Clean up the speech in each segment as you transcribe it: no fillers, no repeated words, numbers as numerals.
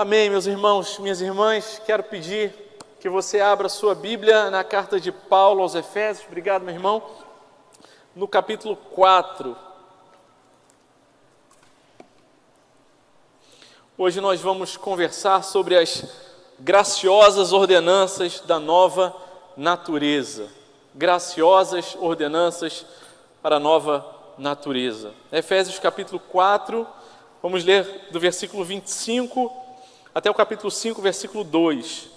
Amém, meus irmãos, minhas irmãs. Quero pedir que você abra sua Bíblia na carta de Paulo aos Efésios. Obrigado, meu irmão. No capítulo 4. Hoje nós vamos conversar sobre as graciosas ordenanças da nova natureza. Graciosas ordenanças para a nova natureza. Efésios capítulo 4, vamos ler do versículo 25 até o capítulo 5, versículo 2.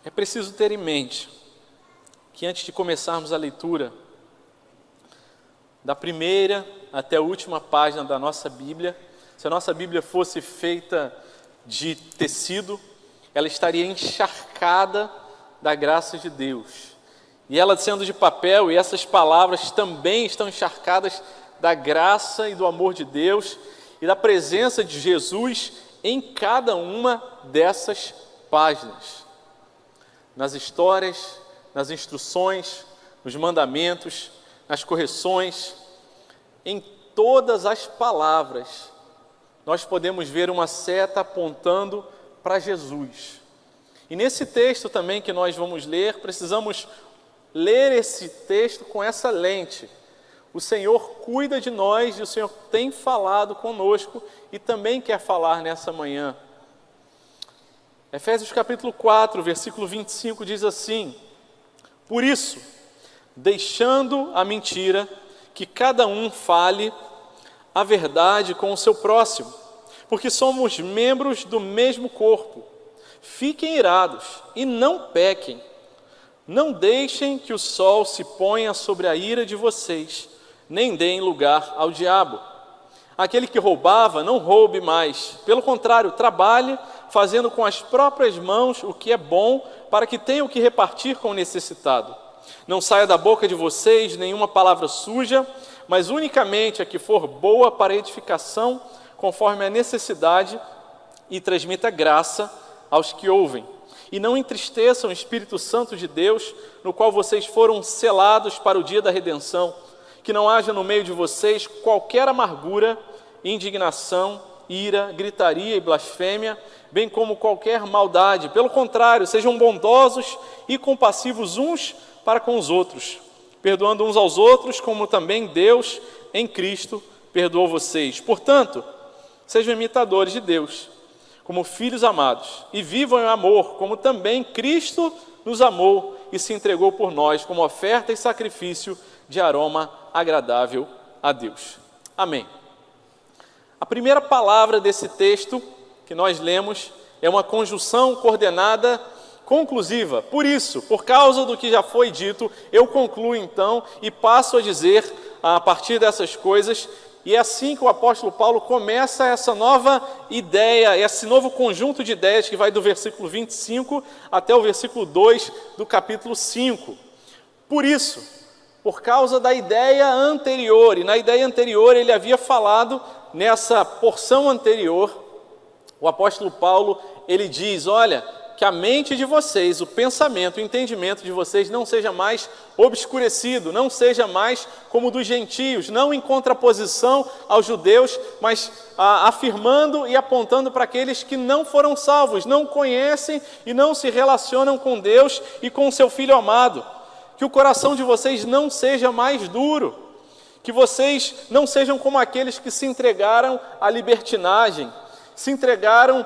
É preciso ter em mente que antes de começarmos a leitura, da primeira até a última página da nossa Bíblia, se a nossa Bíblia fosse feita de tecido, ela estaria encharcada da graça de Deus. E ela sendo de papel, e essas palavras também estão encharcadas da graça e do amor de Deus e da presença de Jesus em cada uma dessas páginas. Nas histórias, nas instruções, nos mandamentos, nas correções, em todas as palavras, nós podemos ver uma seta apontando para Jesus. E nesse texto também que nós vamos ler, precisamos ler esse texto com essa lente. O Senhor cuida de nós e o Senhor tem falado conosco e também quer falar nessa manhã. Efésios capítulo 4, versículo 25 diz assim: por isso, deixando a mentira, que cada um fale a verdade com o seu próximo, porque somos membros do mesmo corpo. Fiquem irados e não pequem. Não deixem que o sol se ponha sobre a ira de vocês, nem deem lugar ao diabo. Aquele que roubava, não roube mais. Pelo contrário, trabalhe, fazendo com as próprias mãos o que é bom, para que tenha o que repartir com o necessitado. Não saia da boca de vocês nenhuma palavra suja, mas unicamente a que for boa para edificação, conforme a necessidade, e transmita graça aos que ouvem. E não entristeçam o Espírito Santo de Deus, no qual vocês foram selados para o dia da redenção. Que não haja no meio de vocês qualquer amargura, indignação, ira, gritaria e blasfêmia, bem como qualquer maldade. Pelo contrário, sejam bondosos e compassivos uns para com os outros, perdoando uns aos outros, como também Deus, em Cristo, perdoou vocês. Portanto, sejam imitadores de Deus, como filhos amados, e vivam em amor, como também Cristo nos amou e se entregou por nós, como oferta e sacrifício de aroma agradável a Deus. Amém. A primeira palavra desse texto que nós lemos é uma conjunção coordenada conclusiva. Por isso, por causa do que já foi dito, eu concluo então e passo a dizer a partir dessas coisas. E é assim que o apóstolo Paulo começa essa nova ideia, esse novo conjunto de ideias que vai do versículo 25 até o versículo 2 do capítulo 5. Por isso, por causa da ideia anterior, e na ideia anterior ele havia falado, nessa porção anterior, o apóstolo Paulo, ele diz, olha, que a mente de vocês, o pensamento, o entendimento de vocês não seja mais obscurecido, não seja mais como dos gentios, não em contraposição aos judeus, mas afirmando e apontando para aqueles que não foram salvos, não conhecem e não se relacionam com Deus e com o seu Filho amado. Que o coração de vocês não seja mais duro, que vocês não sejam como aqueles que se entregaram à libertinagem, se entregaram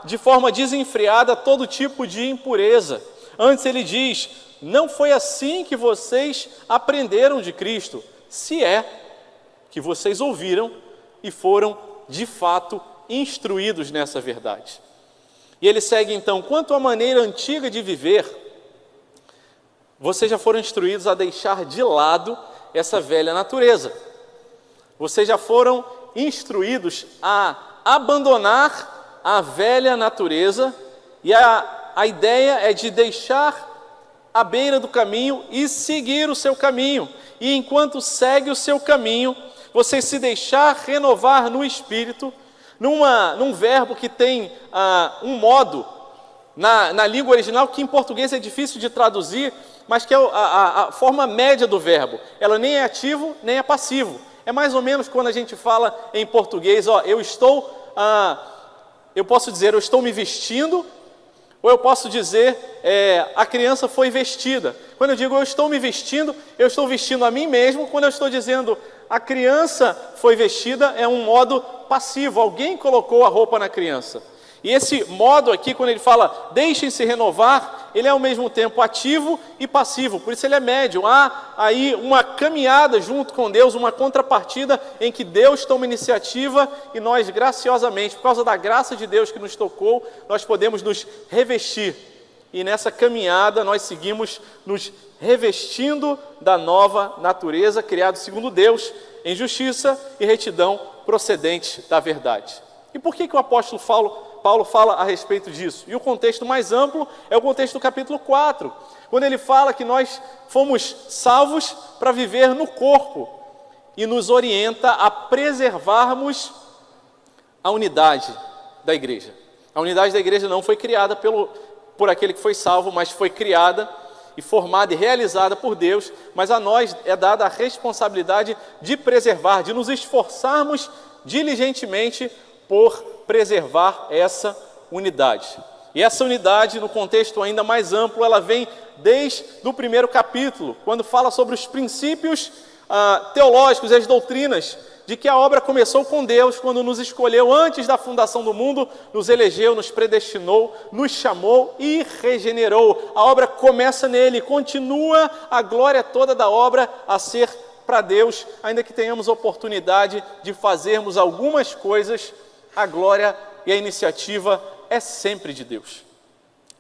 de forma desenfreada a todo tipo de impureza. Antes ele diz, não foi assim que vocês aprenderam de Cristo, se é que vocês ouviram e foram de fato instruídos nessa verdade. E ele segue então, quanto à maneira antiga de viver, vocês já foram instruídos a deixar de lado essa velha natureza. Vocês já foram instruídos a abandonar a velha natureza, e a ideia é de deixar à beira do caminho e seguir o seu caminho. E enquanto segue o seu caminho, você se deixar renovar no Espírito, num verbo que tem um modo, na língua original, que em português é difícil de traduzir, mas que é a forma média do verbo. Ela nem é ativo, nem é passivo. É mais ou menos quando a gente fala em português, eu posso dizer, eu estou me vestindo, ou eu posso dizer, a criança foi vestida. Quando eu digo eu estou me vestindo, eu estou vestindo a mim mesmo. Quando eu estou dizendo a criança foi vestida, é um modo passivo. Alguém colocou a roupa na criança. E esse modo aqui, quando ele fala deixem-se renovar, ele é ao mesmo tempo ativo e passivo. Por isso ele é médio. Há aí uma caminhada junto com Deus, uma contrapartida em que Deus toma iniciativa e nós graciosamente, por causa da graça de Deus que nos tocou, nós podemos nos revestir. E nessa caminhada nós seguimos nos revestindo da nova natureza, criado segundo Deus, em justiça e retidão procedente da verdade. E por que o apóstolo Paulo fala a respeito disso? E o contexto mais amplo é o contexto do capítulo 4, quando ele fala que nós fomos salvos para viver no corpo e nos orienta a preservarmos a unidade da igreja. A unidade da igreja não foi criada por aquele que foi salvo, mas foi criada e formada e realizada por Deus, mas a nós é dada a responsabilidade de preservar, de nos esforçarmos diligentemente por preservar essa unidade. E essa unidade, no contexto ainda mais amplo, ela vem desde o primeiro capítulo, quando fala sobre os princípios teológicos e as doutrinas, de que a obra começou com Deus, quando nos escolheu antes da fundação do mundo, nos elegeu, nos predestinou, nos chamou e regenerou. A obra começa nele, continua a glória toda da obra a ser para Deus, ainda que tenhamos oportunidade de fazermos algumas coisas, a glória e a iniciativa é sempre de Deus.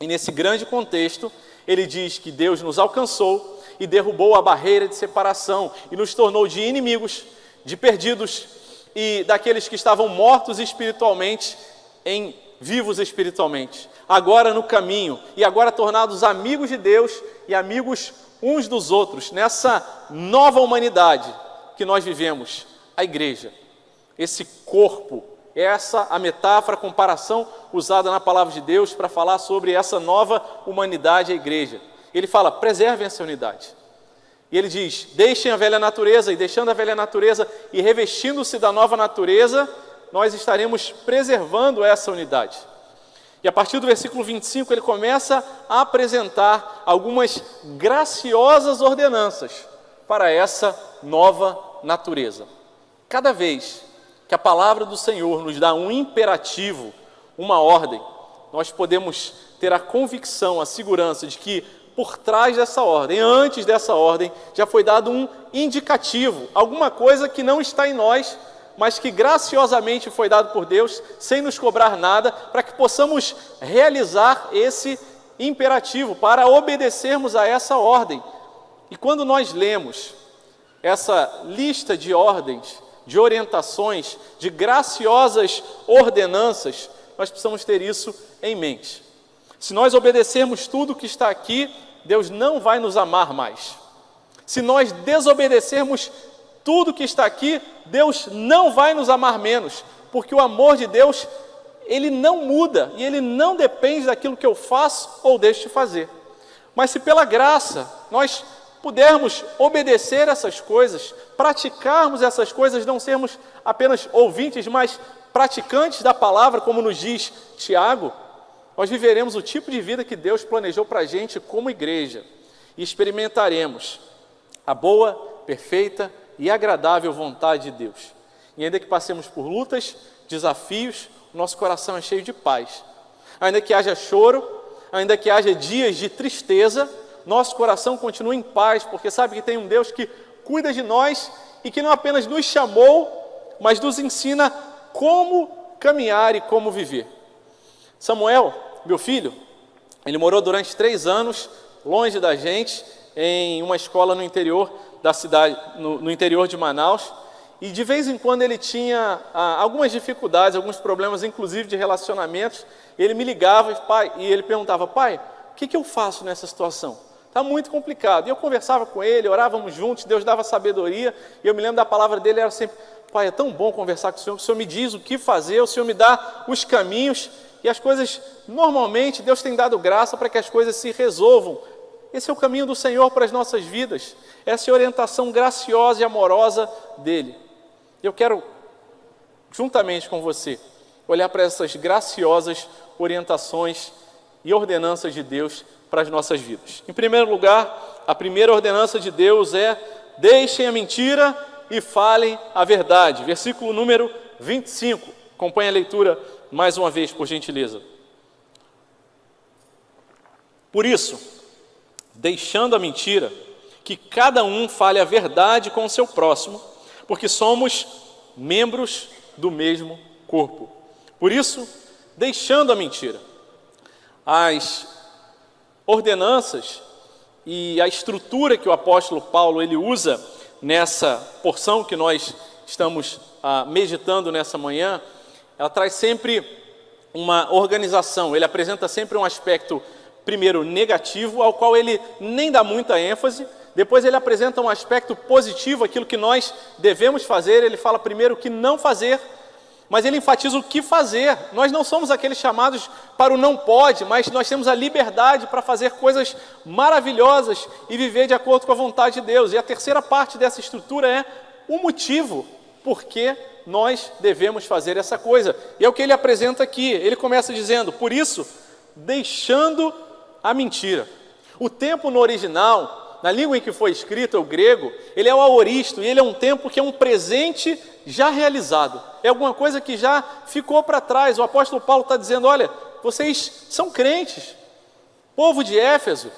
E nesse grande contexto, ele diz que Deus nos alcançou e derrubou a barreira de separação e nos tornou de inimigos, de perdidos e daqueles que estavam mortos espiritualmente em vivos espiritualmente. Agora no caminho e agora tornados amigos de Deus e amigos uns dos outros, nessa nova humanidade que nós vivemos, a igreja, esse corpo. Essa a metáfora, a comparação usada na palavra de Deus para falar sobre essa nova humanidade, a igreja. Ele fala, preservem essa unidade. E ele diz, deixem a velha natureza, e deixando a velha natureza e revestindo-se da nova natureza, nós estaremos preservando essa unidade. E a partir do versículo 25, ele começa a apresentar algumas graciosas ordenanças para essa nova natureza. Cada vez que a palavra do Senhor nos dá um imperativo, uma ordem, nós podemos ter a convicção, a segurança de que por trás dessa ordem, antes dessa ordem, já foi dado um indicativo, alguma coisa que não está em nós, mas que graciosamente foi dado por Deus, sem nos cobrar nada, para que possamos realizar esse imperativo, para obedecermos a essa ordem. E quando nós lemos essa lista de ordens, de orientações, de graciosas ordenanças, nós precisamos ter isso em mente. Se nós obedecermos tudo que está aqui, Deus não vai nos amar mais. Se nós desobedecermos tudo que está aqui, Deus não vai nos amar menos, porque o amor de Deus, ele não muda e ele não depende daquilo que eu faço ou deixo de fazer. Mas se pela graça nós pudermos obedecer essas coisas, praticarmos essas coisas, não sermos apenas ouvintes, mas praticantes da palavra, como nos diz Tiago, nós viveremos o tipo de vida que Deus planejou para a gente como igreja e experimentaremos a boa, perfeita e agradável vontade de Deus. E ainda que passemos por lutas, desafios, o nosso coração é cheio de paz. Ainda que haja choro, ainda que haja dias de tristeza, nosso coração continua em paz, porque sabe que tem um Deus que cuida de nós e que não apenas nos chamou, mas nos ensina como caminhar e como viver. Samuel, meu filho, ele morou durante 3 anos longe da gente, em uma escola no interior da cidade, no interior de Manaus, e de vez em quando ele tinha algumas dificuldades, alguns problemas, inclusive de relacionamentos. Ele me ligava e ele perguntava, pai, o que eu faço nessa situação? Está muito complicado. E eu conversava com ele, orávamos juntos, Deus dava sabedoria, e eu me lembro da palavra dele, era sempre, pai, é tão bom conversar com o Senhor me diz o que fazer, o Senhor me dá os caminhos, e as coisas, normalmente, Deus tem dado graça para que as coisas se resolvam Esse é o caminho do Senhor para as nossas vidas. Essa é a orientação graciosa e amorosa dele. Eu quero, juntamente com você, olhar para essas graciosas orientações e ordenanças de Deus para as nossas vidas. Em primeiro lugar, a primeira ordenança de Deus é: deixem a mentira e falem a verdade. Versículo número 25. Acompanhe a leitura mais uma vez, por gentileza. Por isso, deixando a mentira, que cada um fale a verdade com o seu próximo, porque somos membros do mesmo corpo. Por isso, deixando a mentira. As ordenanças e a estrutura que o apóstolo Paulo ele usa nessa porção que nós estamos meditando nessa manhã, ela traz sempre uma organização. Ele apresenta sempre um aspecto, primeiro, negativo, ao qual ele nem dá muita ênfase. Depois ele apresenta um aspecto positivo, aquilo que nós devemos fazer. Ele fala primeiro o que não fazer, mas ele enfatiza o que fazer. Nós não somos aqueles chamados para o não pode, mas nós temos a liberdade para fazer coisas maravilhosas e viver de acordo com a vontade de Deus. E a terceira parte dessa estrutura é o motivo por que nós devemos fazer essa coisa. E é o que ele apresenta aqui. Ele começa dizendo: por isso, deixando a mentira. O tempo no original, na língua em que foi escrito, o grego, ele é o aoristo, e ele é um tempo que é um presente já realizado. É alguma coisa que já ficou para trás. O apóstolo Paulo está dizendo: olha, vocês são crentes, povo de Éfeso.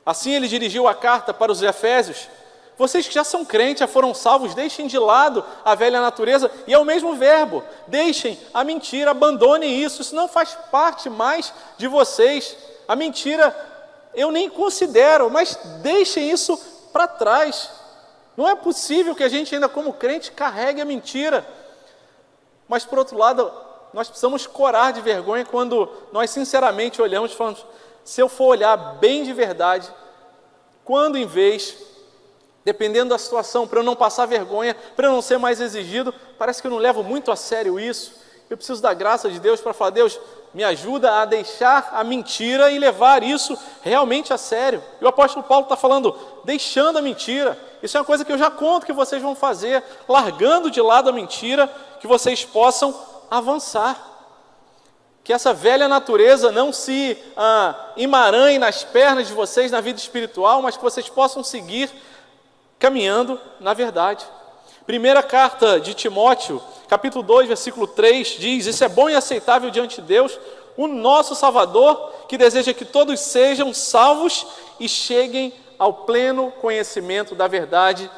Assim ele dirigiu a carta para os Efésios. Vocês que já são crentes, já foram salvos, deixem de lado a velha natureza. E é o mesmo verbo: deixem a mentira, abandonem isso. Isso não faz parte mais de vocês. A mentira eu nem considero, mas deixem isso para trás. Não é possível que a gente ainda como crente carregue a mentira. Mas por outro lado, nós precisamos corar de vergonha quando nós sinceramente olhamos e falamos: se eu for olhar bem de verdade, quando em vez, dependendo da situação, para eu não passar vergonha, para eu não ser mais exigido, parece que eu não levo muito a sério isso. Eu preciso da graça de Deus para falar: Deus, me ajuda a deixar a mentira e levar isso realmente a sério. E o apóstolo Paulo está falando: deixando a mentira. Isso é uma coisa que eu já conto que vocês vão fazer, largando de lado a mentira, que vocês possam avançar. Que essa velha natureza não se emaranhe nas pernas de vocês na vida espiritual, mas que vocês possam seguir caminhando na verdade. Primeira carta de Timóteo, capítulo 2, versículo 3, diz: isso é bom e aceitável diante de Deus, o nosso Salvador, que deseja que todos sejam salvos e cheguem ao pleno conhecimento da verdade.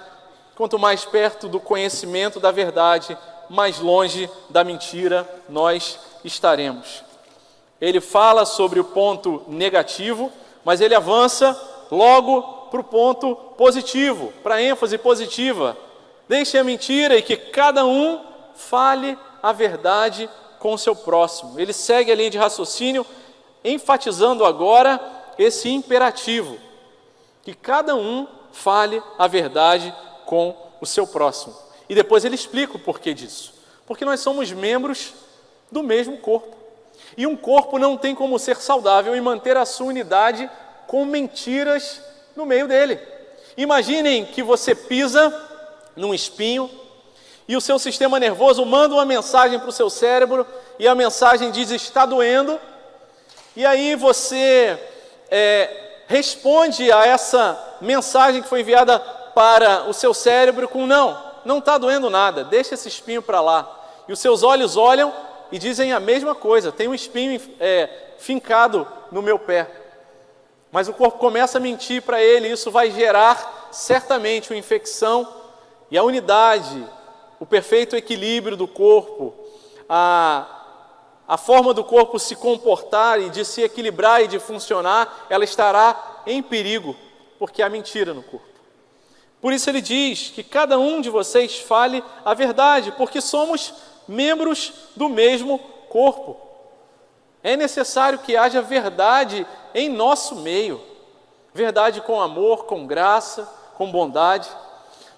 Quanto mais perto do conhecimento da verdade, mais longe da mentira nós estaremos. Ele fala sobre o ponto negativo, mas ele avança logo para o ponto positivo, para a ênfase positiva. Deixem a mentira e que cada um fale a verdade com o seu próximo. Ele segue a linha de raciocínio, enfatizando agora esse imperativo, que cada um fale a verdade com o seu próximo. E depois ele explica o porquê disso. Porque nós somos membros do mesmo corpo. E um corpo não tem como ser saudável e manter a sua unidade com mentiras no meio dele. Imaginem que você pisa num espinho e o seu sistema nervoso manda uma mensagem para o seu cérebro e a mensagem diz: está doendo. E aí você responde a essa mensagem que foi enviada para o seu cérebro com: não está doendo nada, deixa esse espinho para lá. E os seus olhos olham e dizem a mesma coisa: tem um espinho fincado no meu pé. Mas o corpo começa a mentir para ele, e isso vai gerar certamente uma infecção, e a unidade, o perfeito equilíbrio do corpo, a forma do corpo se comportar e de se equilibrar e de funcionar, ela estará em perigo, porque há mentira no corpo. Por isso ele diz que cada um de vocês fale a verdade, porque somos membros do mesmo corpo. É necessário que haja verdade em nosso meio, verdade com amor, com graça, com bondade.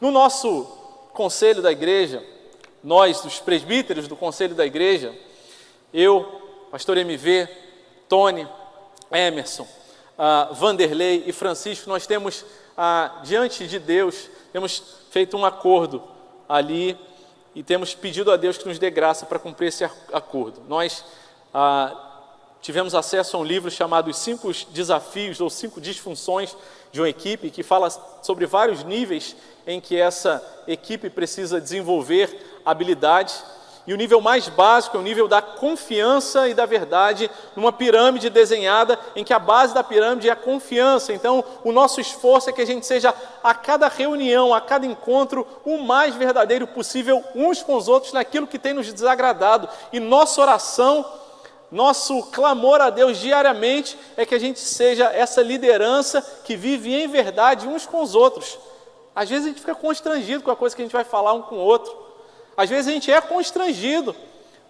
No nosso conselho da igreja, nós, dos presbíteros do conselho da igreja, eu, pastor MV, Tony, Emerson, Vanderlei e Francisco, nós temos, diante de Deus, temos feito um acordo ali e temos pedido a Deus que nos dê graça para cumprir esse acordo. Nós tivemos acesso a um livro chamado Os 5 Desafios ou 5 Disfunções de uma Equipe, que fala sobre vários níveis em que essa equipe precisa desenvolver habilidades. E o nível mais básico é o nível da confiança e da verdade, numa pirâmide desenhada em que a base da pirâmide é a confiança. Então, o nosso esforço é que a gente seja, a cada reunião, a cada encontro, o mais verdadeiro possível uns com os outros naquilo que tem nos desagradado. E nossa oração, nosso clamor a Deus diariamente é que a gente seja essa liderança que vive em verdade uns com os outros. Às vezes a gente fica constrangido com a coisa que a gente vai falar um com o outro. Às vezes a gente é constrangido,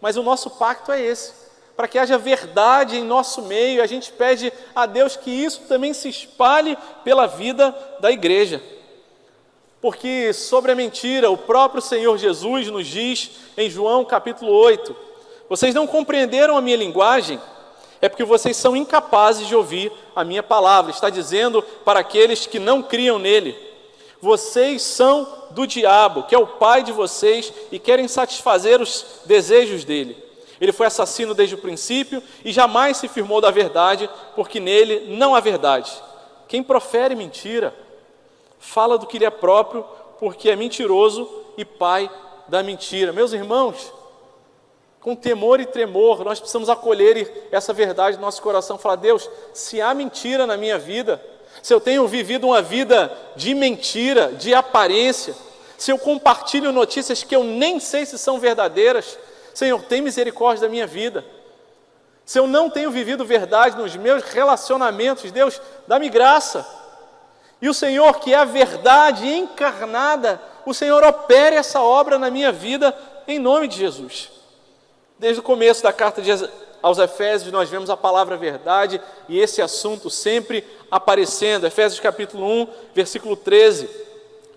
mas o nosso pacto é esse. Para que haja verdade em nosso meio, a gente pede a Deus que isso também se espalhe pela vida da igreja. Porque sobre a mentira, o próprio Senhor Jesus nos diz em João capítulo 8, vocês não compreenderam a minha linguagem, é porque vocês são incapazes de ouvir a minha palavra. Está dizendo para aqueles que não criam nele. Vocês são do diabo, que é o pai de vocês, e querem satisfazer os desejos dele. Ele foi assassino desde o princípio e jamais se firmou da verdade, porque nele não há verdade. Quem profere mentira, fala do que lhe é próprio, porque é mentiroso e pai da mentira. Meus irmãos, com temor e tremor, nós precisamos acolher essa verdade no nosso coração, falar: Deus, se há mentira na minha vida, se eu tenho vivido uma vida de mentira, de aparência, se eu compartilho notícias que eu nem sei se são verdadeiras, Senhor, tem misericórdia da minha vida. Se eu não tenho vivido verdade nos meus relacionamentos, Deus, dá-me graça. E o Senhor, que é a verdade encarnada, o Senhor opere essa obra na minha vida, em nome de Jesus. Desde o começo da carta aos Efésios, nós vemos a palavra verdade e esse assunto sempre aparecendo. Efésios capítulo 1, versículo 13.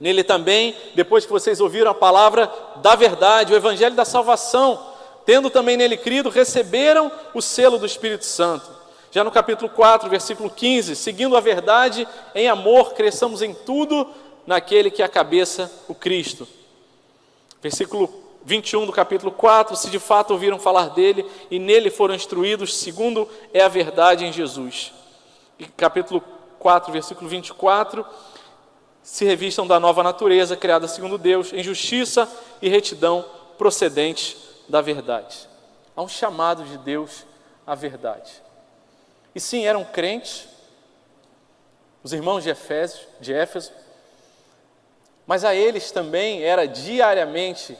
Nele também, depois que vocês ouviram a palavra da verdade, o evangelho da salvação, tendo também nele crido, receberam o selo do Espírito Santo. Já no capítulo 4, versículo 15, seguindo a verdade em amor, cresçamos em tudo naquele que é a cabeça, o Cristo. Versículo 21 do capítulo 4, se de fato ouviram falar dele e nele foram instruídos, segundo é a verdade em Jesus. E capítulo 4, versículo 24, se revistam da nova natureza, criada segundo Deus, em justiça e retidão procedentes da verdade. Há um chamado de Deus à verdade. E sim, eram crentes, os irmãos de Éfeso, mas a eles também era diariamente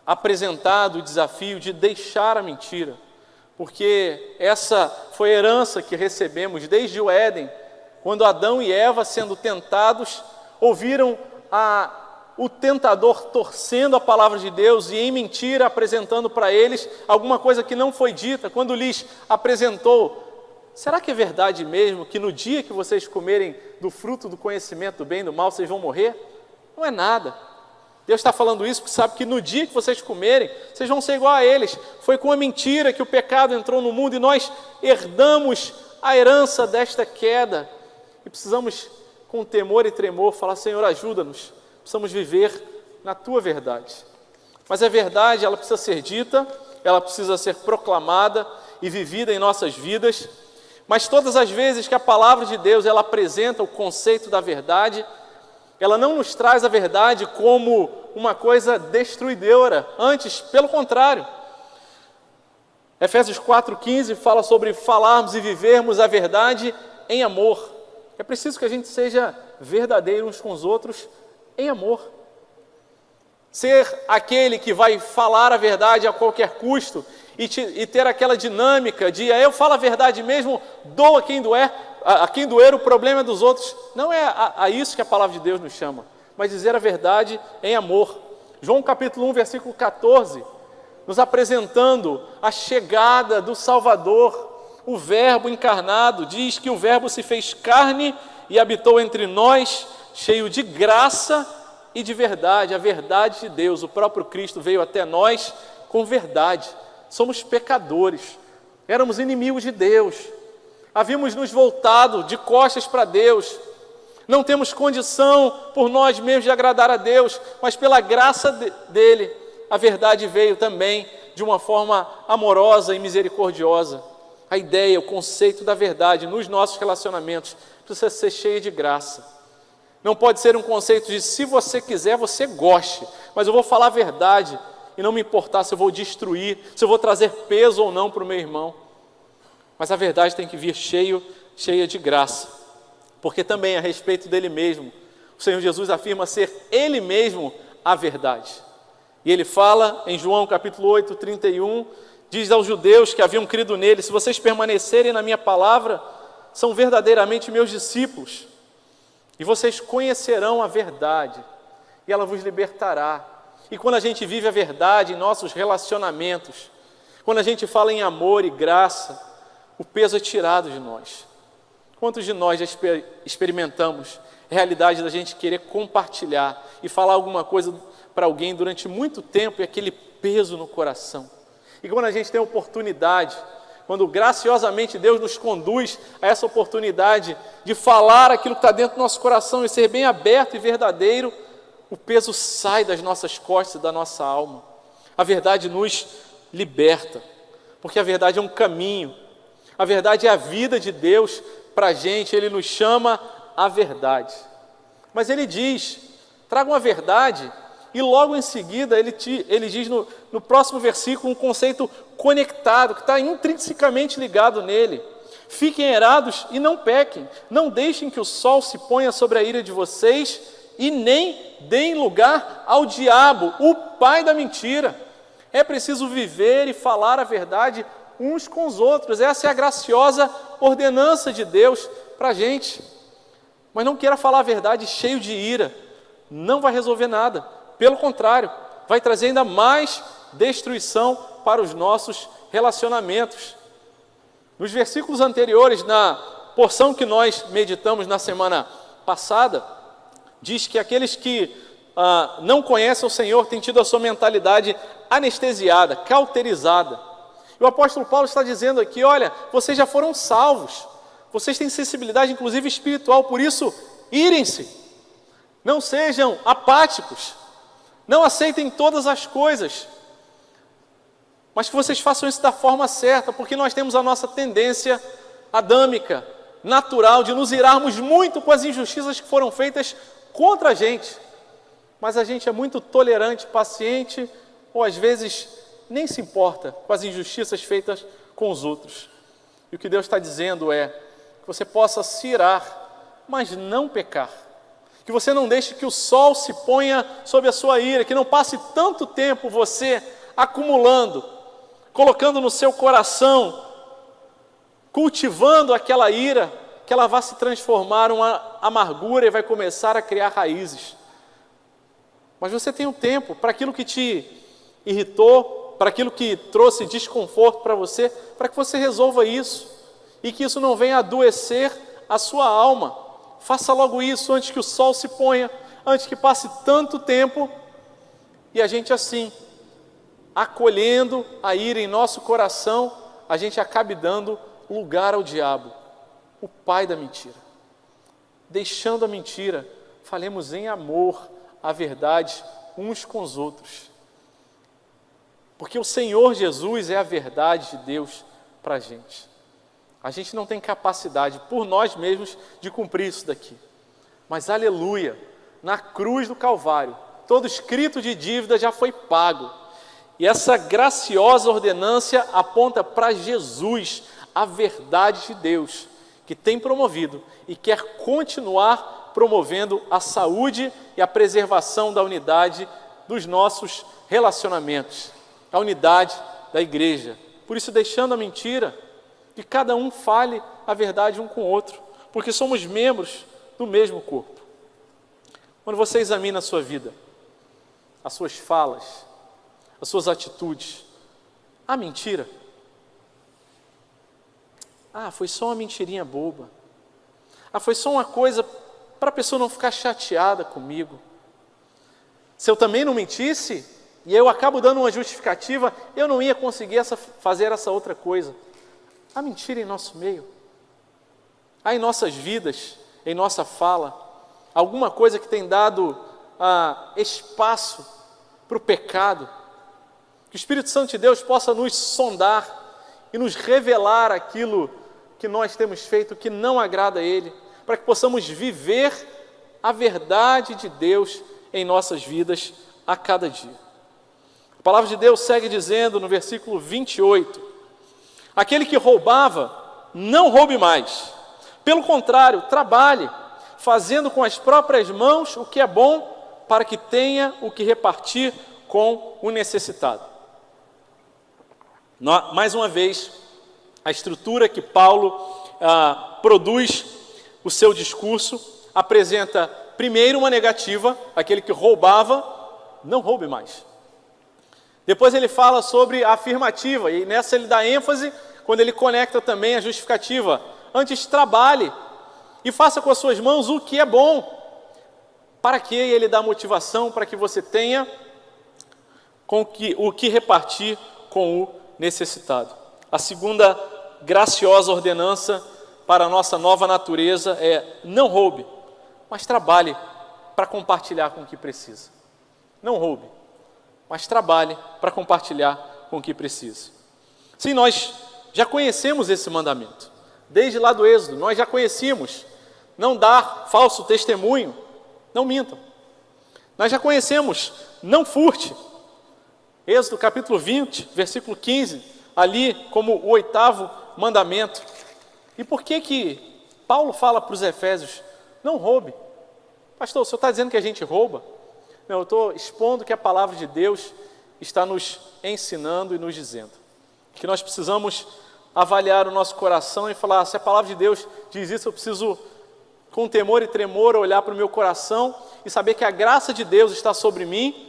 apresentado o desafio de deixar a mentira, porque essa foi a herança que recebemos desde o Éden, quando Adão e Eva, sendo tentados, ouviram o tentador torcendo a palavra de Deus e em mentira apresentando para eles alguma coisa que não foi dita. Quando lhes apresentou: será que é verdade mesmo que no dia que vocês comerem do fruto do conhecimento do bem e do mal, vocês vão morrer? Não é nada. Deus está falando isso porque sabe que no dia que vocês comerem, vocês vão ser igual a eles. Foi com a mentira que o pecado entrou no mundo e nós herdamos a herança desta queda. E precisamos, com temor e tremor, falar: Senhor, ajuda-nos. Precisamos viver na Tua verdade. Mas a verdade, ela precisa ser dita, ela precisa ser proclamada e vivida em nossas vidas. Mas todas as vezes que a palavra de Deus, ela apresenta o conceito da verdade, ela não nos traz a verdade como uma coisa destruidora. Antes, pelo contrário. Efésios 4,15 fala sobre falarmos e vivermos a verdade em amor. É preciso que a gente seja verdadeiro uns com os outros em amor. Ser aquele que vai falar a verdade a qualquer custo e ter aquela dinâmica de eu falo a verdade mesmo, dou a quem doer, o problema é dos outros. Não é a isso que a palavra de Deus nos chama, mas dizer a verdade em amor. João capítulo 1, versículo 14, nos apresentando a chegada do Salvador, o Verbo encarnado, diz que o Verbo se fez carne e habitou entre nós, cheio de graça e de verdade. A verdade de Deus, o próprio Cristo veio até nós com verdade. Somos pecadores, éramos inimigos de Deus, havíamos nos voltado de costas para Deus, não temos condição por nós mesmos de agradar a Deus, mas pela graça dele, a verdade veio também de uma forma amorosa e misericordiosa. A ideia, o conceito da verdade nos nossos relacionamentos precisa ser cheio de graça. Não pode ser um conceito de se você quiser, você goste, mas eu vou falar a verdade e não me importar se eu vou destruir, se eu vou trazer peso ou não para o meu irmão. Mas a verdade tem que vir cheia de graça, porque também a respeito dele mesmo, o Senhor Jesus afirma ser Ele mesmo a verdade. E Ele fala em João capítulo 8, 31, diz aos judeus que haviam crido nele: se vocês permanecerem na minha palavra, são verdadeiramente meus discípulos, e vocês conhecerão a verdade, e ela vos libertará. E quando a gente vive a verdade em nossos relacionamentos, quando a gente fala em amor e graça, o peso é tirado de nós. Quantos de nós já experimentamos a realidade da gente querer compartilhar e falar alguma coisa para alguém durante muito tempo e aquele peso no coração? E quando a gente tem a oportunidade, quando graciosamente Deus nos conduz a essa oportunidade de falar aquilo que está dentro do nosso coração e ser bem aberto e verdadeiro, o peso sai das nossas costas e da nossa alma. A verdade nos liberta, porque a verdade é um caminho, a verdade é a vida de Deus para a gente. Ele nos chama à verdade. Mas Ele diz: tragam a verdade, e logo em seguida Ele diz no próximo versículo um conceito conectado, que está intrinsecamente ligado nele: fiquem irados e não pequem, não deixem que o sol se ponha sobre a ira de vocês, e nem deem lugar ao diabo, o pai da mentira. É preciso viver e falar a verdade uns com os outros. Essa é a graciosa ordenança de Deus para a gente. Mas não queira falar a verdade cheio de ira, não vai resolver nada. Pelo contrário, vai trazer ainda mais destruição para os nossos relacionamentos. Nos versículos anteriores, na porção que nós meditamos na semana passada, diz que aqueles que não conhecem o Senhor têm tido a sua mentalidade anestesiada, cauterizada. E o apóstolo Paulo está dizendo aqui: olha, vocês já foram salvos, vocês têm sensibilidade inclusive espiritual, por isso irem-se, não sejam apáticos, não aceitem todas as coisas, mas que vocês façam isso da forma certa, porque nós temos a nossa tendência adâmica, natural, de nos irarmos muito com as injustiças que foram feitas contra a gente, mas a gente é muito tolerante, paciente, ou às vezes nem se importa com as injustiças feitas com os outros. E o que Deus está dizendo é que você possa se irar, mas não pecar, que você não deixe que o sol se ponha sobre a sua ira, que não passe tanto tempo você acumulando, colocando no seu coração, cultivando aquela ira, que ela vai se transformar em uma amargura e vai começar a criar raízes. Mas você tem um tempo para aquilo que te irritou, para aquilo que trouxe desconforto para você, para que você resolva isso, e que isso não venha adoecer a sua alma. Faça logo isso antes que o sol se ponha, antes que passe tanto tempo, e a gente assim, acolhendo a ira em nosso coração, a gente acabe dando lugar ao diabo, o pai da mentira. Deixando a mentira, falemos em amor a verdade uns com os outros. Porque o Senhor Jesus é a verdade de Deus para a gente. A gente não tem capacidade por nós mesmos de cumprir isso daqui. Mas aleluia, na cruz do Calvário, todo escrito de dívida já foi pago. E essa graciosa ordenância aponta para Jesus, a verdade de Deus, que tem promovido e quer continuar promovendo a saúde e a preservação da unidade dos nossos relacionamentos, a unidade da igreja. Por isso, deixando a mentira, que cada um fale a verdade um com o outro, porque somos membros do mesmo corpo. Quando você examina a sua vida, as suas falas, as suas atitudes, há mentira? Foi só uma mentirinha boba. Foi só uma coisa para a pessoa não ficar chateada comigo. Se eu também não mentisse, e eu acabo dando uma justificativa, eu não ia conseguir fazer essa outra coisa. Há mentira em nosso meio. Há em nossas vidas, em nossa fala, alguma coisa que tem dado espaço para o pecado? Que o Espírito Santo de Deus possa nos sondar e nos revelar aquilo que nós temos feito que não agrada a Ele, para que possamos viver a verdade de Deus em nossas vidas a cada dia. A palavra de Deus segue dizendo no versículo 28, aquele que roubava, não roube mais. Pelo contrário, trabalhe, fazendo com as próprias mãos o que é bom, para que tenha o que repartir com o necessitado. Mais uma vez, a estrutura que Paulo produz o seu discurso apresenta primeiro uma negativa, aquele que roubava, não roube mais. Depois ele fala sobre a afirmativa, e nessa ele dá ênfase quando ele conecta também a justificativa. Antes trabalhe e faça com as suas mãos o que é bom. Para que ele dá motivação? Para que você tenha o que repartir com o necessitado. A segunda graciosa ordenança para a nossa nova natureza é: não roube, mas trabalhe para compartilhar com o que precisa. Não roube, mas trabalhe para compartilhar com o que precisa. Sim, nós já conhecemos esse mandamento. Desde lá do Êxodo, nós já conhecíamos: não dar falso testemunho, não mintam. Nós já conhecemos: não furte. Êxodo capítulo 20, versículo 15, ali como o 8º mandamento. E por que Paulo fala para os Efésios: não roube? Pastor, o senhor está dizendo que a gente rouba? Não, eu estou expondo que a palavra de Deus está nos ensinando e nos dizendo que nós precisamos avaliar o nosso coração e falar: se a palavra de Deus diz isso, eu preciso, com temor e tremor, olhar para o meu coração e saber que a graça de Deus está sobre mim,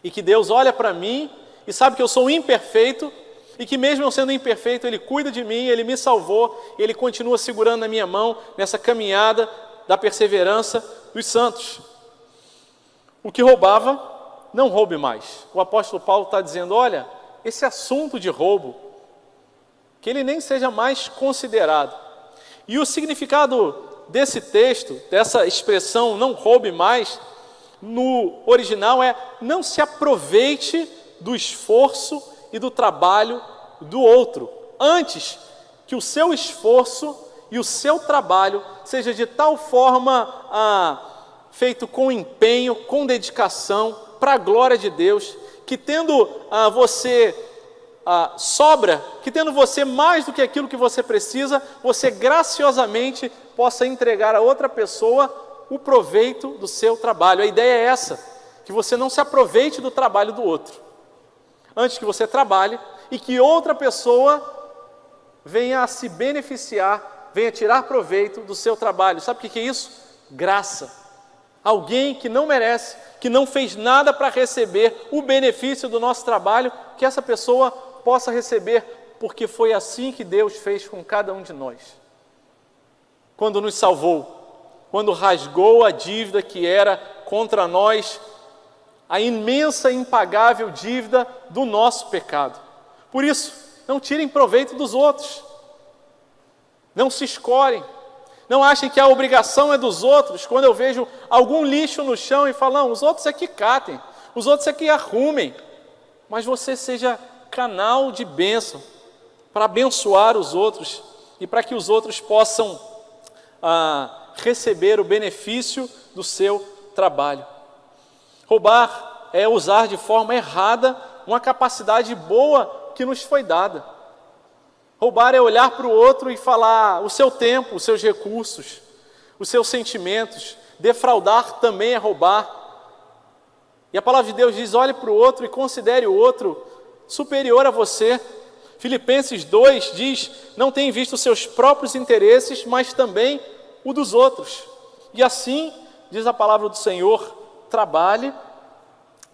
e que Deus olha para mim e sabe que eu sou imperfeito, e que mesmo eu sendo imperfeito, Ele cuida de mim, Ele me salvou, e Ele continua segurando na minha mão nessa caminhada da perseverança dos santos. O que roubava, não roube mais. O apóstolo Paulo está dizendo: olha, esse assunto de roubo, que ele nem seja mais considerado. E o significado desse texto, dessa expressão não roube mais, no original é: não se aproveite do esforço e do trabalho do outro, antes que o seu esforço e o seu trabalho seja de tal forma feito com empenho, com dedicação, para a glória de Deus, que tendo você sobra, que tendo você mais do que aquilo que você precisa, você graciosamente possa entregar a outra pessoa o proveito do seu trabalho. A ideia é essa, que você não se aproveite do trabalho do outro, antes que você trabalhe e que outra pessoa venha a se beneficiar, venha tirar proveito do seu trabalho. Sabe o que é isso? Graça. Alguém que não merece, que não fez nada para receber o benefício do nosso trabalho, que essa pessoa possa receber, porque foi assim que Deus fez com cada um de nós. Quando nos salvou, quando rasgou a dívida que era contra nós, a imensa e impagável dívida do nosso pecado. Por isso, não tirem proveito dos outros, não se escorem, não achem que a obrigação é dos outros. Quando eu vejo algum lixo no chão e falo: não, os outros é que catem, os outros é que arrumem, mas você seja canal de bênção, para abençoar os outros e para que os outros possam receber o benefício do seu trabalho. Roubar é usar de forma errada uma capacidade boa que nos foi dada. Roubar é olhar para o outro e falar o seu tempo, os seus recursos, os seus sentimentos. Defraudar também é roubar. E a palavra de Deus diz: olhe para o outro e considere o outro superior a você. Filipenses 2 diz: não tem visto os seus próprios interesses, mas também o dos outros. E assim, diz a palavra do Senhor, trabalhe,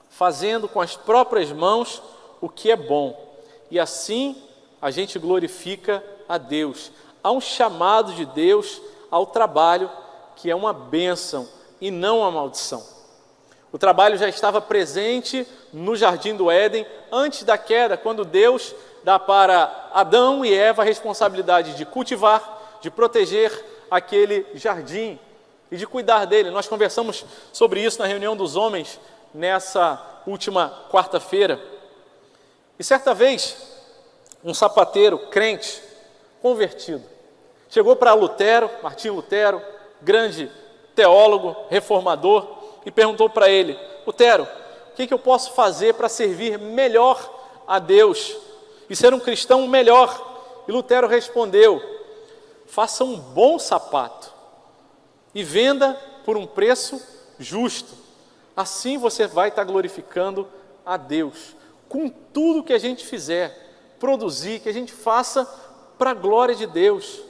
fazendo com as próprias mãos o que é bom. E assim a gente glorifica a Deus. Há um chamado de Deus ao trabalho que é uma bênção e não uma maldição. O trabalho já estava presente no Jardim do Éden antes da queda, quando Deus dá para Adão e Eva a responsabilidade de cultivar, de proteger aquele jardim e de cuidar dele. Nós conversamos sobre isso na reunião dos homens nessa última quarta-feira. E certa vez, um sapateiro crente, convertido, chegou para Lutero, Martinho Lutero, grande teólogo, reformador, e perguntou para ele: Lutero, o que eu posso fazer para servir melhor a Deus e ser um cristão melhor? E Lutero respondeu: faça um bom sapato e venda por um preço justo. Assim você vai estar glorificando a Deus. Com tudo que a gente fizer, produzir, que a gente faça para a glória de Deus.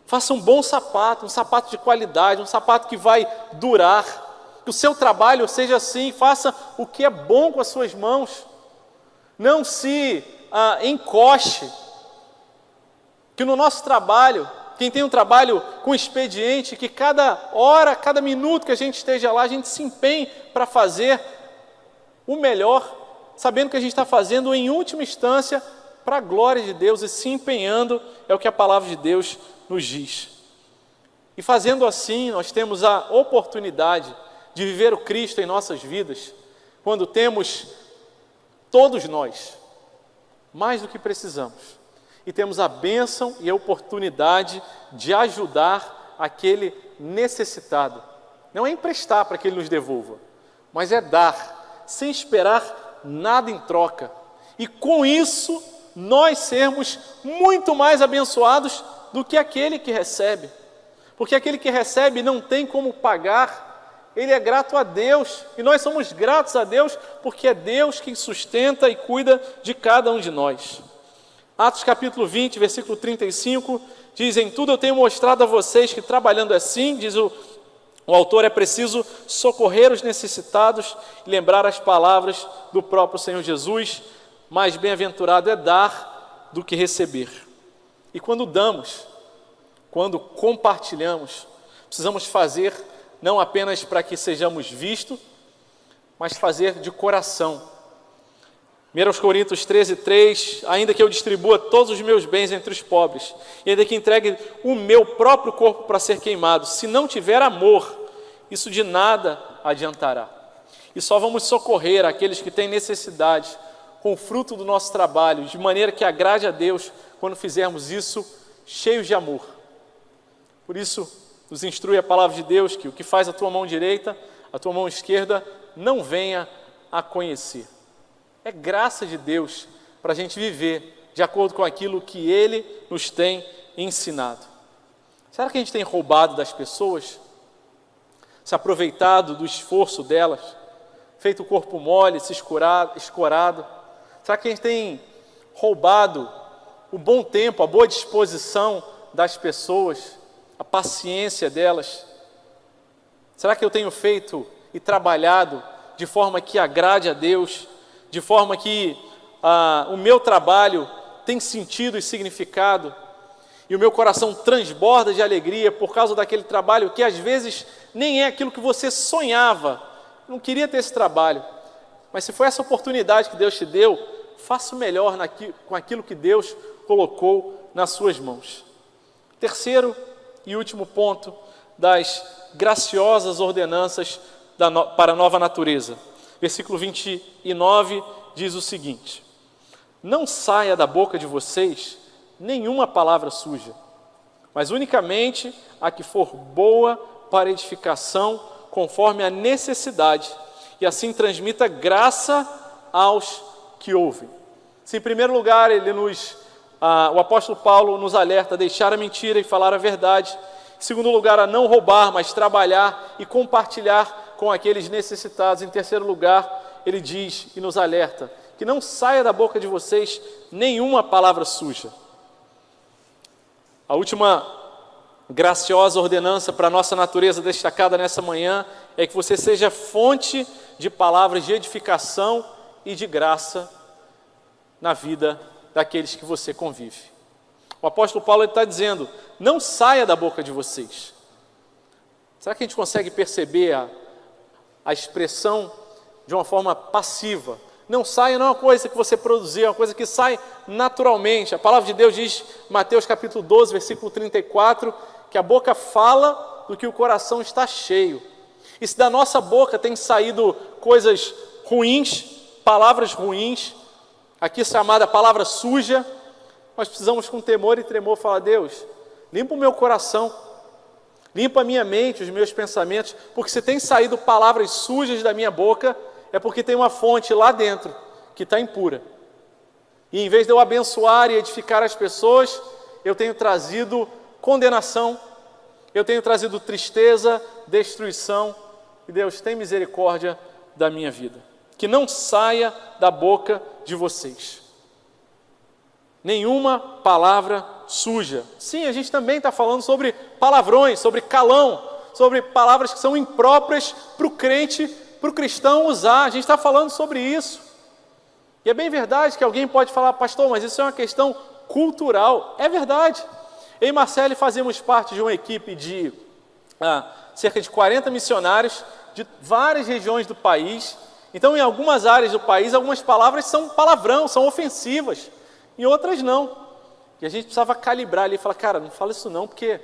Faça um bom sapato, um sapato de qualidade, um sapato que vai durar. Que o seu trabalho seja assim, faça o que é bom com as suas mãos. Não se encoste. Que no nosso trabalho, quem tem um trabalho com expediente, que cada hora, cada minuto que a gente esteja lá, a gente se empenhe para fazer o melhor, sabendo que a gente está fazendo em última instância para a glória de Deus e se empenhando, é o que a palavra de Deus nos diz. E fazendo assim, nós temos a oportunidade de viver o Cristo em nossas vidas, quando temos, todos nós, mais do que precisamos, e temos a bênção e a oportunidade de ajudar aquele necessitado. Não é emprestar para que ele nos devolva, mas é dar, sem esperar nada em troca. E com isso, nós sermos muito mais abençoados do que aquele que recebe. Porque aquele que recebe não tem como pagar, ele é grato a Deus, e nós somos gratos a Deus, porque é Deus quem sustenta e cuida de cada um de nós. Atos capítulo 20, versículo 35, diz: em tudo eu tenho mostrado a vocês que trabalhando assim, diz o autor, é preciso socorrer os necessitados e lembrar as palavras do próprio Senhor Jesus: mais bem-aventurado é dar do que receber. E quando damos, quando compartilhamos, precisamos fazer não apenas para que sejamos vistos, mas fazer de coração. 1 Coríntios 13:3, ainda que eu distribua todos os meus bens entre os pobres, e ainda que entregue o meu próprio corpo para ser queimado, se não tiver amor, isso de nada adiantará. E só vamos socorrer aqueles que têm necessidade com o fruto do nosso trabalho, de maneira que agrade a Deus, quando fizermos isso cheios de amor. Por isso, nos instrui a palavra de Deus que o que faz a tua mão direita, a tua mão esquerda, não venha a conhecer. É graça de Deus para a gente viver de acordo com aquilo que Ele nos tem ensinado. Será que a gente tem roubado das pessoas? Se aproveitado do esforço delas? Feito o corpo mole, se escorado? Será que a gente tem roubado o bom tempo, a boa disposição das pessoas, a paciência delas? Será que eu tenho feito e trabalhado de forma que agrade a Deus, de forma que o meu trabalho tem sentido e significado, e o meu coração transborda de alegria por causa daquele trabalho que às vezes nem é aquilo que você sonhava? Não queria ter esse trabalho, mas se foi essa oportunidade que Deus te deu, faça o melhor com aquilo que Deus colocou nas suas mãos. Terceiro e último ponto das graciosas ordenanças para a nova natureza. Versículo 29 diz o seguinte: não saia da boca de vocês nenhuma palavra suja, mas unicamente a que for boa para edificação, conforme a necessidade, e assim transmita graça aos que ouvem. Se em primeiro lugar o apóstolo Paulo nos alerta a deixar a mentira e falar a verdade. Em segundo lugar, a não roubar, mas trabalhar e compartilhar com aqueles necessitados. Em terceiro lugar, ele diz e nos alerta que não saia da boca de vocês nenhuma palavra suja. A última graciosa ordenança para a nossa natureza destacada nessa manhã é que você seja fonte de palavras de edificação e de graça na vida daqueles que você convive. O apóstolo Paulo está dizendo: não saia da boca de vocês. Será que a gente consegue perceber a expressão de uma forma passiva? não saia, não é uma coisa que você produziu, é uma coisa que sai naturalmente. A palavra de Deus diz, Mateus capítulo 12, versículo 34, que a boca fala do que o coração está cheio. E se da nossa boca tem saído coisas ruins, palavras ruins, aqui chamada palavra suja, nós precisamos com temor e tremor falar: Deus, limpa o meu coração, limpa a minha mente, os meus pensamentos, porque se tem saído palavras sujas da minha boca, é porque tem uma fonte lá dentro que está impura. E em vez de eu abençoar e edificar as pessoas, eu tenho trazido condenação, eu tenho trazido tristeza, destruição. E Deus, tem misericórdia da minha vida. Que não saia da boca de vocês nenhuma palavra suja. Sim, a gente também está falando sobre palavrões, sobre calão, sobre palavras que são impróprias para o crente, para o cristão usar. A gente está falando sobre isso. E é bem verdade que alguém pode falar: pastor, mas isso é uma questão cultural. É verdade. Eu e Marcele fazemos parte de uma equipe de cerca de 40 missionários de várias regiões do país. Então, em algumas áreas do país, algumas palavras são palavrão, são ofensivas, e outras não. E a gente precisava calibrar ali e falar: cara, não fala isso não, porque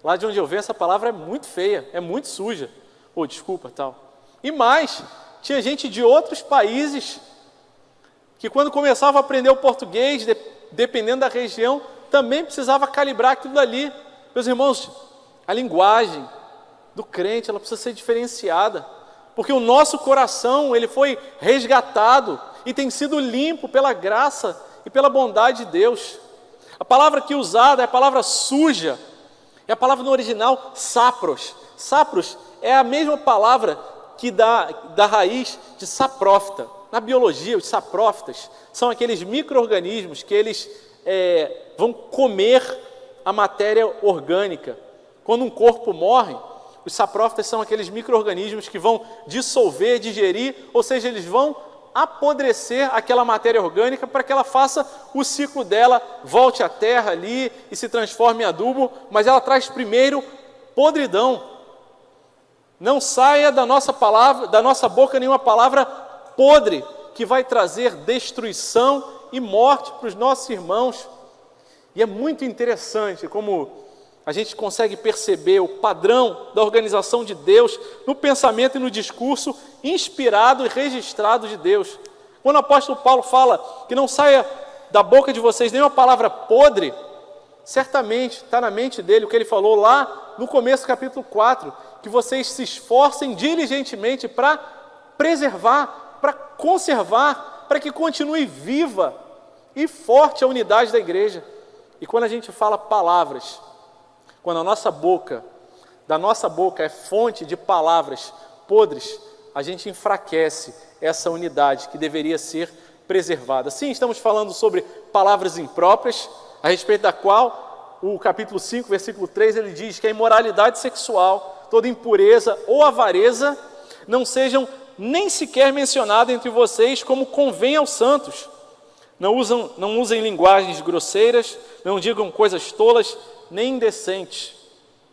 lá de onde eu venho essa palavra é muito feia, é muito suja. Pô, desculpa, tal. E mais, tinha gente de outros países que quando começava a aprender o português, dependendo da região, também precisava calibrar aquilo ali. Meus irmãos, a linguagem do crente, ela precisa ser diferenciada, porque o nosso coração, ele foi resgatado e tem sido limpo pela graça e pela bondade de Deus. A palavra aqui usada é a palavra suja, é a palavra no original sapros. Sapros é a mesma palavra que da raiz de saprófita. Na biologia, os saprófitas são aqueles micro-organismos que eles vão comer a matéria orgânica. Quando um corpo morre, os saprófitas são aqueles micro-organismos que vão dissolver, digerir, ou seja, eles vão apodrecer aquela matéria orgânica para que ela faça o ciclo dela, volte à terra ali e se transforme em adubo, mas ela traz primeiro podridão. Não saia da nossa boca nenhuma palavra podre, que vai trazer destruição e morte para os nossos irmãos. E é muito interessante como a gente consegue perceber o padrão da organização de Deus no pensamento e no discurso inspirado e registrado de Deus. Quando o apóstolo Paulo fala que não saia da boca de vocês nenhuma palavra podre, certamente está na mente dele o que ele falou lá no começo do capítulo 4, que vocês se esforcem diligentemente para preservar, para conservar, para que continue viva e forte a unidade da igreja. E quando a gente fala palavras, quando da nossa boca é fonte de palavras podres, a gente enfraquece essa unidade que deveria ser preservada. Sim, estamos falando sobre palavras impróprias, a respeito da qual o capítulo 5, versículo 3, ele diz que a imoralidade sexual, toda impureza ou avareza não sejam nem sequer mencionadas entre vocês como convém aos santos. Não usem linguagens grosseiras, não digam coisas tolas, nem indecentes.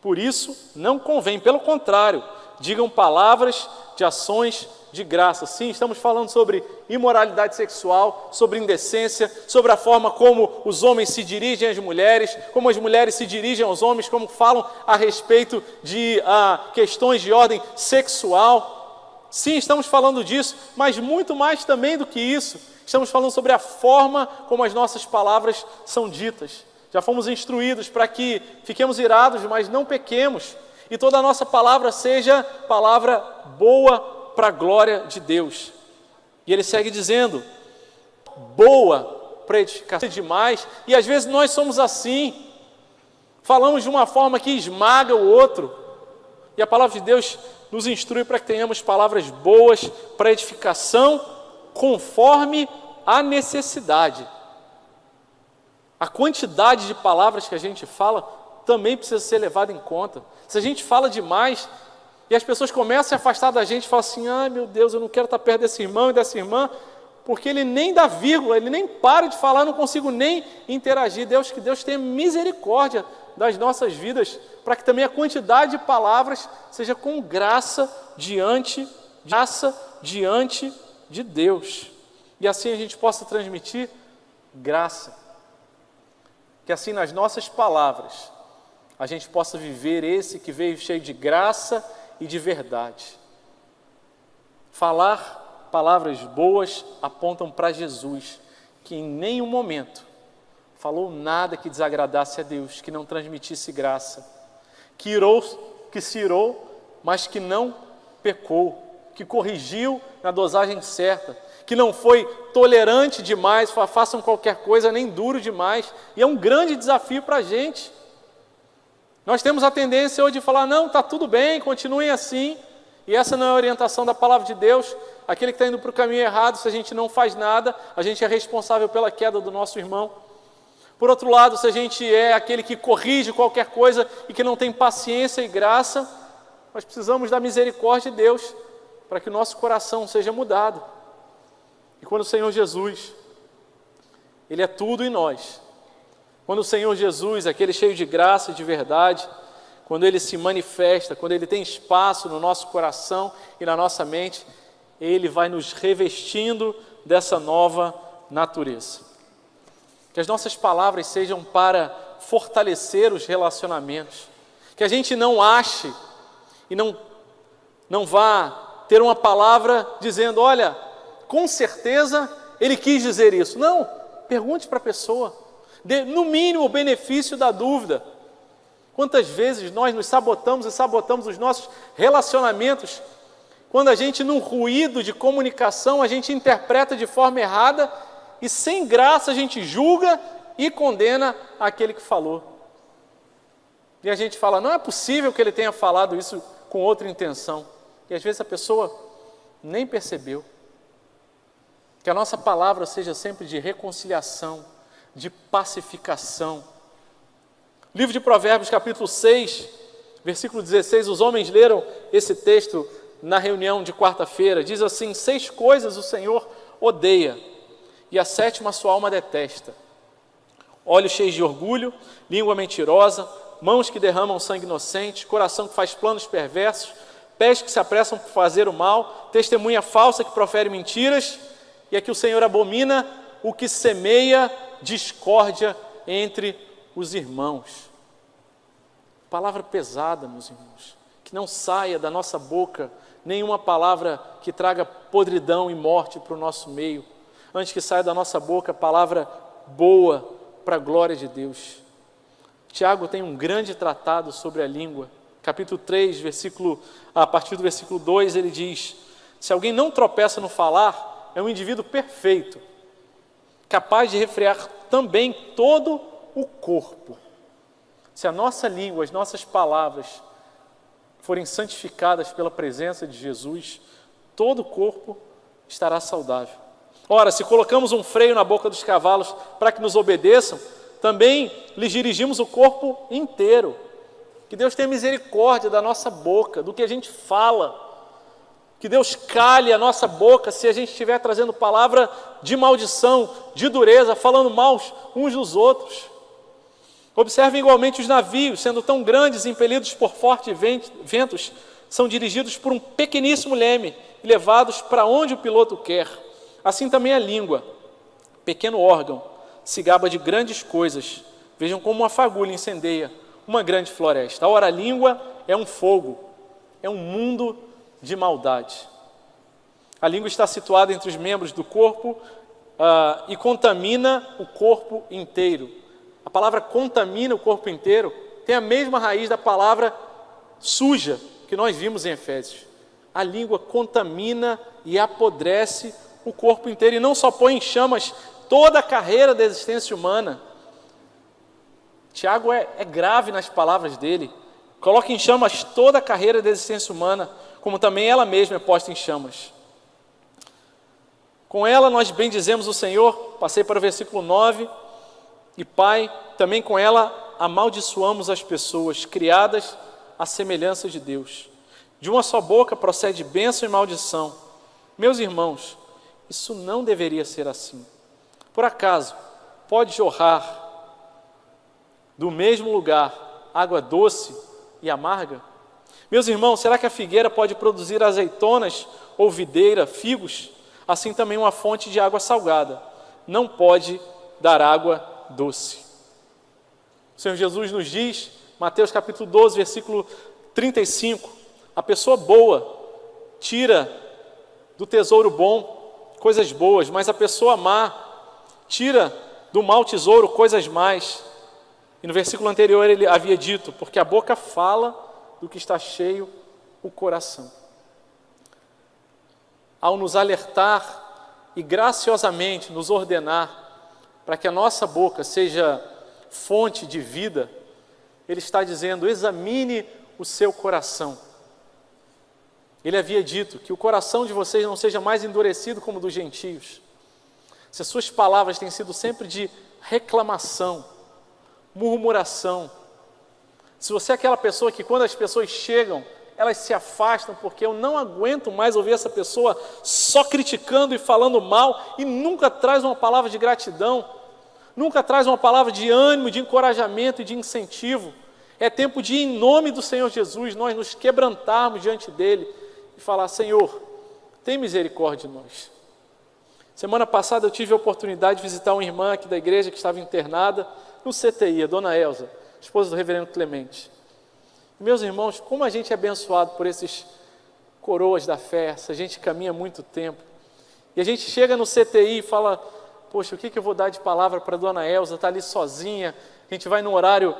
Por isso, não convém, pelo contrário, digam palavras de ações de graça. Sim, estamos falando sobre imoralidade sexual, sobre indecência, sobre a forma como os homens se dirigem às mulheres, como as mulheres se dirigem aos homens, como falam a respeito de questões de ordem sexual. Sim, estamos falando disso, mas muito mais também do que isso. Estamos falando sobre a forma como as nossas palavras são ditas. Já fomos instruídos para que fiquemos irados, mas não pequemos. E toda a nossa palavra seja palavra boa para a glória de Deus. E ele segue dizendo, boa para edificação demais. E às vezes nós somos assim. Falamos de uma forma que esmaga o outro. E a palavra de Deus nos instrui para que tenhamos palavras boas para edificação, conforme a necessidade. A quantidade de palavras que a gente fala também precisa ser levada em conta. Se a gente fala demais e as pessoas começam a se afastar da gente e falam assim, ai meu Deus, eu não quero estar perto desse irmão e dessa irmã, porque ele nem dá vírgula, ele nem para de falar, não consigo nem interagir. Que Deus tenha misericórdia das nossas vidas, para que também a quantidade de palavras seja com graça diante de Deus. E assim a gente possa transmitir graça. Que assim nas nossas palavras a gente possa viver esse que veio cheio de graça e de verdade. Falar palavras boas apontam para Jesus, que em nenhum momento falou nada que desagradasse a Deus, que não transmitisse graça, que se irou, mas que não pecou, que corrigiu na dosagem certa, que não foi tolerante demais, façam qualquer coisa, nem duro demais. E é um grande desafio para a gente. Nós temos a tendência hoje de falar, não, está tudo bem, continuem assim. E essa não é a orientação da palavra de Deus. Aquele que está indo para o caminho errado, se a gente não faz nada, a gente é responsável pela queda do nosso irmão. Por outro lado, se a gente é aquele que corrige qualquer coisa e que não tem paciência e graça, nós precisamos da misericórdia de Deus para que o nosso coração seja mudado. E quando o Senhor Jesus, Ele é tudo em nós, quando o Senhor Jesus, aquele cheio de graça e de verdade, quando Ele se manifesta, quando Ele tem espaço no nosso coração e na nossa mente, Ele vai nos revestindo dessa nova natureza. Que as nossas palavras sejam para fortalecer os relacionamentos, que a gente não ache e não vá ter uma palavra dizendo, olha, com certeza ele quis dizer isso. Não, pergunte para a pessoa, dê no mínimo o benefício da dúvida. Quantas vezes nós nos sabotamos e sabotamos os nossos relacionamentos, quando a gente, num ruído de comunicação, a gente interpreta de forma errada e sem graça a gente julga e condena aquele que falou. E a gente fala, não é possível que ele tenha falado isso com outra intenção. E às vezes a pessoa nem percebeu. Que a nossa palavra seja sempre de reconciliação, de pacificação. Livro de Provérbios, capítulo 6, versículo 16, os homens leram esse texto na reunião de quarta-feira. Diz assim, 6 coisas o Senhor odeia, e a 7ª sua alma detesta. Olhos cheios de orgulho, língua mentirosa, mãos que derramam sangue inocente, coração que faz planos perversos, pés que se apressam por fazer o mal, testemunha falsa que profere mentiras, e aqui o Senhor abomina o que semeia discórdia entre os irmãos. Palavra pesada, meus irmãos, que não saia da nossa boca nenhuma palavra que traga podridão e morte para o nosso meio, antes que saia da nossa boca palavra boa para a glória de Deus. Tiago tem um grande tratado sobre a língua, capítulo 3, a partir do versículo 2, ele diz, se alguém não tropeça no falar, é um indivíduo perfeito, capaz de refrear também todo o corpo. Se a nossa língua, as nossas palavras forem santificadas pela presença de Jesus, todo o corpo estará saudável. Ora, se colocamos um freio na boca dos cavalos para que nos obedeçam, também lhes dirigimos o corpo inteiro. Que Deus tenha misericórdia da nossa boca, do que a gente fala. Que Deus calhe a nossa boca se a gente estiver trazendo palavra de maldição, de dureza, falando mal uns dos outros. Observem igualmente os navios, sendo tão grandes, impelidos por fortes ventos, são dirigidos por um pequeníssimo leme e levados para onde o piloto quer. Assim também a língua, pequeno órgão, se gaba de grandes coisas. Vejam como uma fagulha incendeia uma grande floresta. Ora, a língua é um fogo, é um mundo de maldade. A língua está situada entre os membros do corpo e contamina o corpo inteiro. A palavra contamina o corpo inteiro tem a mesma raiz da palavra suja que nós vimos em Efésios. A língua contamina e apodrece o corpo inteiro e não só põe em chamas toda a carreira da existência humana. Tiago é grave nas palavras dele. Coloca em chamas toda a carreira da existência humana, como também ela mesma é posta em chamas. Com ela nós bendizemos o Senhor, passei para o versículo 9, e Pai, também com ela amaldiçoamos as pessoas criadas à semelhança de Deus. De uma só boca procede bênção e maldição. Meus irmãos, isso não deveria ser assim. Por acaso, pode jorrar do mesmo lugar água doce e amarga? Meus irmãos, será que a figueira pode produzir azeitonas ou videira, figos? assim também uma fonte de água salgada não pode dar água doce. O Senhor Jesus nos diz, Mateus capítulo 12, versículo 35, a pessoa boa tira do tesouro bom coisas boas, mas a pessoa má tira do mau tesouro coisas más. E no versículo anterior ele havia dito, porque a boca fala do que está cheio o coração. Ao nos alertar e graciosamente nos ordenar para que a nossa boca seja fonte de vida, ele está dizendo, examine o seu coração. Ele havia dito que o coração de vocês não seja mais endurecido como o dos gentios. Se as suas palavras têm sido sempre de reclamação, murmuração, se você é aquela pessoa que quando as pessoas chegam, elas se afastam porque eu não aguento mais ouvir essa pessoa só criticando e falando mal e nunca traz uma palavra de gratidão, nunca traz uma palavra de ânimo, de encorajamento e de incentivo. É tempo de, em nome do Senhor Jesus, nós nos quebrantarmos diante dele e falar, Senhor, tem misericórdia de nós. Semana passada eu tive a oportunidade de visitar uma irmã aqui da igreja que estava internada no CTI, a dona Elza, esposa do reverendo Clemente. Meus irmãos, como a gente é abençoado por esses coroas da fé, essa gente caminha muito tempo. E a gente chega no CTI e fala, poxa, o que eu vou dar de palavra para a dona Elza, está ali sozinha, a gente vai no horário,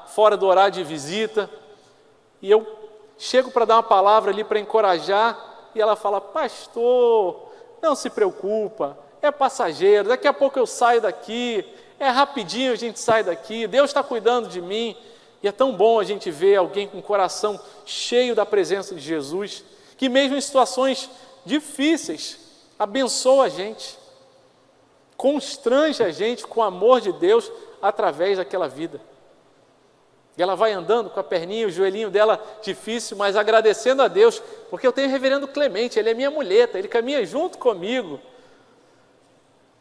fora do horário de visita, e eu chego para dar uma palavra ali para encorajar, e ela fala, pastor, não se preocupa, é passageiro, daqui a pouco eu saio daqui, é rapidinho a gente sai daqui, Deus está cuidando de mim. E é tão bom a gente ver alguém com o coração cheio da presença de Jesus, que mesmo em situações difíceis, abençoa a gente, constrange a gente com o amor de Deus através daquela vida. E ela vai andando com a perninha, o joelhinho dela difícil, mas agradecendo a Deus, porque eu tenho o reverendo Clemente, ele é minha muleta, ele caminha junto comigo.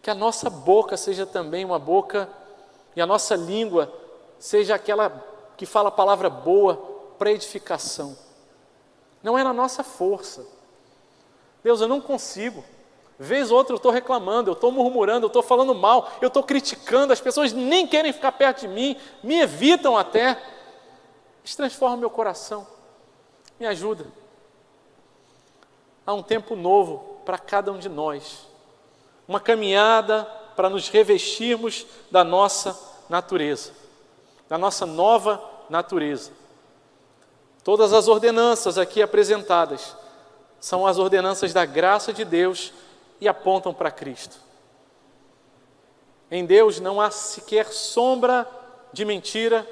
Que a nossa boca seja também uma boca, e a nossa língua seja aquela que fala a palavra boa para edificação. Não é na nossa força. Deus, eu não consigo. Vez ou outra eu estou reclamando, eu estou murmurando, eu estou falando mal, eu estou criticando, as pessoas nem querem ficar perto de mim, me evitam até. Isso transforma meu coração. Me ajuda. Há um tempo novo para cada um de nós. Uma caminhada para nos revestirmos da nossa natureza, da nossa nova natureza. Todas as ordenanças aqui apresentadas são as ordenanças da graça de Deus e apontam para Cristo. Em Deus não há sequer sombra de mentira,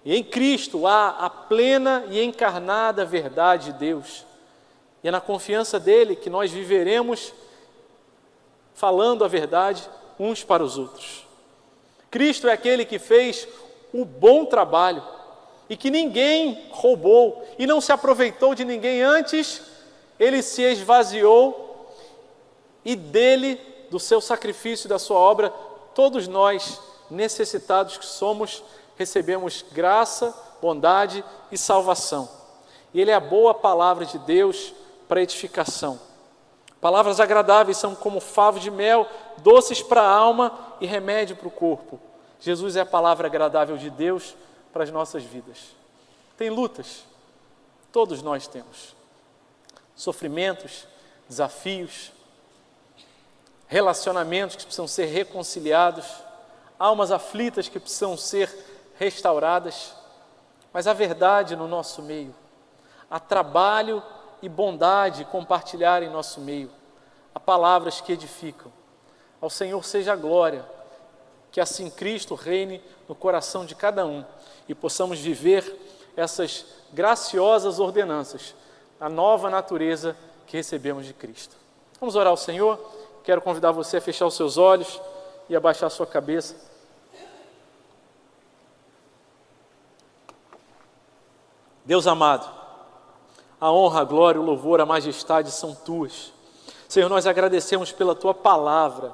e em Cristo há a plena e encarnada verdade de Deus. E é na confiança dele que nós viveremos falando a verdade uns para os outros. Cristo é aquele que fez o bom trabalho e que ninguém roubou e não se aproveitou de ninguém antes, ele se esvaziou e dele, do seu sacrifício, da sua obra, todos nós, necessitados que somos, recebemos graça, bondade e salvação. E ele é a boa palavra de Deus para edificação. Palavras agradáveis são como favo de mel, doces para a alma e remédio para o corpo. Jesus é a palavra agradável de Deus para as nossas vidas. Tem lutas, todos nós temos. Sofrimentos, desafios, relacionamentos que precisam ser reconciliados, almas aflitas que precisam ser restauradas. Mas a verdade no nosso meio, há trabalho e bondade compartilhar em nosso meio, há palavras que edificam. Ao Senhor seja a glória, que assim Cristo reine no coração de cada um e possamos viver essas graciosas ordenanças, a nova natureza que recebemos de Cristo. Vamos orar ao Senhor. Quero convidar você a fechar os seus olhos e abaixar a sua cabeça. Deus amado, a honra, a glória, o louvor, a majestade são tuas. Senhor, nós agradecemos pela tua palavra,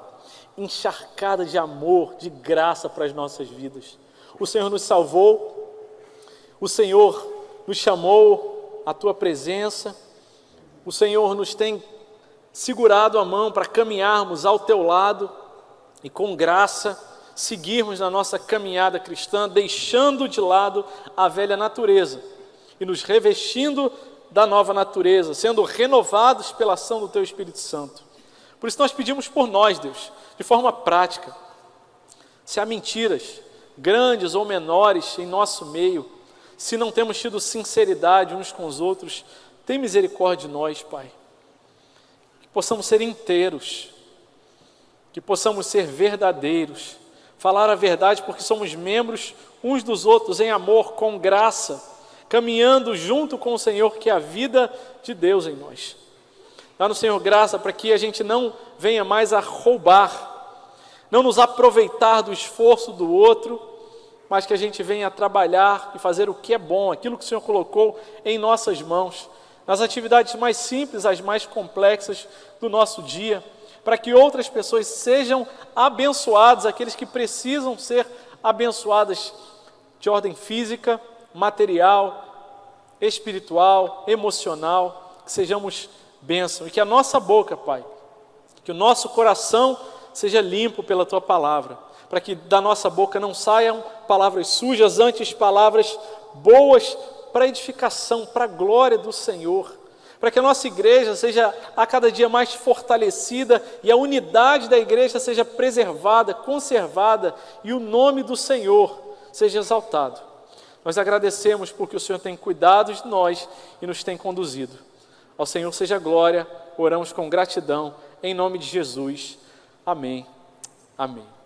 encharcada de amor, de graça para as nossas vidas. O Senhor nos salvou, o Senhor nos chamou à tua presença, o Senhor nos tem segurado a mão para caminharmos ao Teu lado e com graça seguirmos na nossa caminhada cristã, deixando de lado a velha natureza e nos revestindo da nova natureza, sendo renovados pela ação do Teu Espírito Santo. Por isso nós pedimos por nós, Deus, de forma prática, se há mentiras, grandes ou menores, em nosso meio, se não temos tido sinceridade uns com os outros, tem misericórdia de nós, Pai. Que possamos ser inteiros, que possamos ser verdadeiros, falar a verdade porque somos membros uns dos outros em amor, com graça, caminhando junto com o Senhor, que é a vida de Deus em nós. Dá-nos, Senhor, graça para que a gente não venha mais a roubar, não nos aproveitar do esforço do outro, mas que a gente venha a trabalhar e fazer o que é bom, aquilo que o Senhor colocou em nossas mãos, nas atividades mais simples, as mais complexas do nosso dia, para que outras pessoas sejam abençoadas, aqueles que precisam ser abençoadas de ordem física, material, espiritual, emocional, que sejamos bênção, e que a nossa boca, Pai, que o nosso coração seja limpo pela Tua palavra, para que da nossa boca não saiam palavras sujas, antes palavras boas para edificação, para a glória do Senhor, para que a nossa igreja seja a cada dia mais fortalecida e a unidade da igreja seja preservada, conservada e o nome do Senhor seja exaltado. Nós agradecemos porque o Senhor tem cuidado de nós e nos tem conduzido. Ao Senhor seja glória, oramos com gratidão, em nome de Jesus. Amém. Amém.